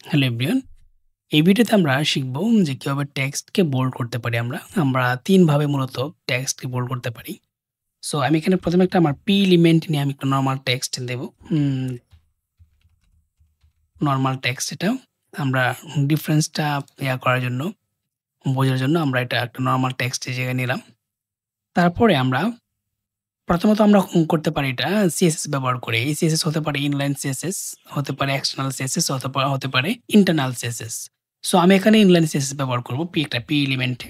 Hello everyone. এই ভিডিওতে আমরা শিখব যে কিভাবে টেক্সটকে বোল্ড করতে পারি আমরা। আমরা ৩ ভাবে মূলত টেক্সটকে বোল্ড করতে পারি। সো আমি এখানে ১ম একটা আমার পি এলিমেন্ট নিয়ে আমি একটা নরমাল টেক্সট দেব। নরমাল টেক্সট এটা। আমরা ডিফারেন্সটা করার জন্য, বোঝার জন্য আমরা এটা একটা নরমাল টেক্সট এই জায়গায় নিলাম। তারপরে আমরা প্রথমত আমরা করতে পারি এটা সিএসএস ব্যবহার করে। এই সিএসএস হতে পারে ইনলাইন সিএসএস, হতে পারে এক্সটার্নাল সিএসএস, অথবা হতে পারে ইন্টারনাল সিএসএস। সো আমি এখানে ইনলাইন সিএসএস ব্যবহার করব একটা পি এলিমেন্টে।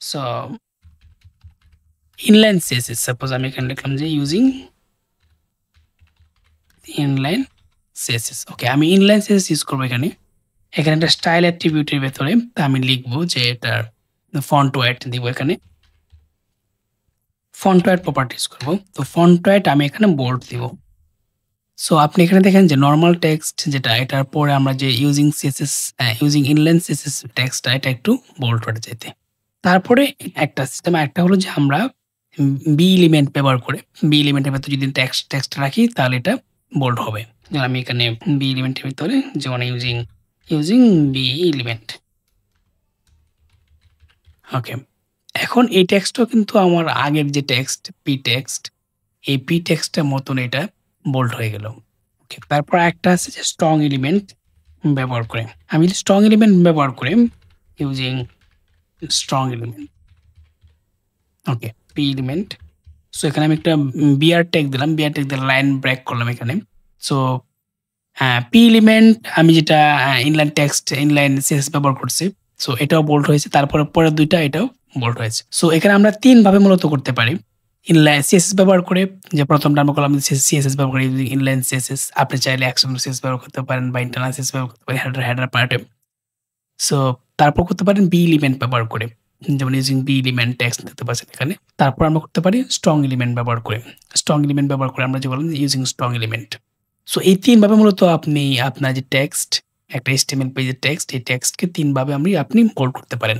সো ইনলাইন সিএসএস সাপোজ আমি এখানে লিখলাম যে ইউজিং ইনলাইন সিএসএস। ওকে, আমি ইনলাইন সিএসএস ইউজ করব এখানে। এখানে একটা স্টাইল অ্যাট্রিবিউটের ভেতরে আমি লিখব যে এটার ফন্ট ওয়েট দিব এখানে। ফন্ট ওয়েট প্রপার্টিজ করব। তো ফন্ট ওয়েট আমি এখানে বোল্ড দিব। সো আপনি এখানে দেখেন যে নরমাল টেক্সট যেটা এটার পরে আমরা যে using CSS using inline CSS টেক্সটটা এটা একটু বোল্ড হয়ে যেতে। তারপরে একটা সিস্টেম আরেকটা হলো যে আমরা বি এলিমেন্ট ব্যবহার করে বি এলিমেন্টের ভেতরে যদি টেক্সট রাখি তাহলে এটা বোল্ড হবে। যেমন আমি এখানে বি এলিমেন্টের ভিতরে যেমন ইউজিং বি এলিমেন্ট। ওকে। এখন এই টেক্সটটাও কিন্তু আমার আগের যে টেক্সট এই পি টেক্সটের মতন এটা বোল্ড হয়ে গেল। ওকে, তারপর একটা আছে যে স্ট্রং এলিমেন্ট ব্যবহার করে। আমি যদি স্ট্রং এলিমেন্ট ব্যবহার করে ইউজিং স্ট্রং এলিমেন্ট। ওকে, পি এলিমেন্ট। সো এখানে আমি একটা বিআর ট্যাগ দিলাম। বিআর ট্যাগ দিয়ে লাইন ব্রেক করলাম এখানে। সো পি এলিমেন্ট আমি যেটা ইনলাইন সিএসএস ব্যবহার করছি। সো এটাও বোল্ড হয়েছে। তারপরে পরের ২ টা এটাও বোল্ড হয়েছে। সো এখানে আমরা ৩ ভাবে মূলত করতে পারি। ইনলাইন সিএসএস ব্যবহার করে, যে ১ম টা আমরা করলাম সিএসএস ব্যবহার করে ইনলাইন সিএসএস। আপনি চাইলে এক্সটার্নাল সিএসএস ব্যবহার করতে পারেন বা ইন্টারনাল সিএসএস ব্যবহার করতে পারেন হেডার পার্টে। সো তারপর করতে পারেন বি এলিমেন্ট ব্যবহার করে। যেমন ইউজিং বি এলিমেন্ট টেক্সট দেখতে পাচ্ছেন এখানে। তারপর আমরা করতে পারি স্ট্রং এলিমেন্ট ব্যবহার করে। স্ট্রং এলিমেন্ট ব্যবহার করে আমরা যে বললাম ইউজিং স্ট্রং এলিমেন্ট। সো এই ৩ ভাবে মূলত আপনি আপনার যে টেক্সট, একটা HTML পেজের টেক্সট, এই টেক্সটকে ৩ ভাবে আপনি বোল্ড করতে পারেন।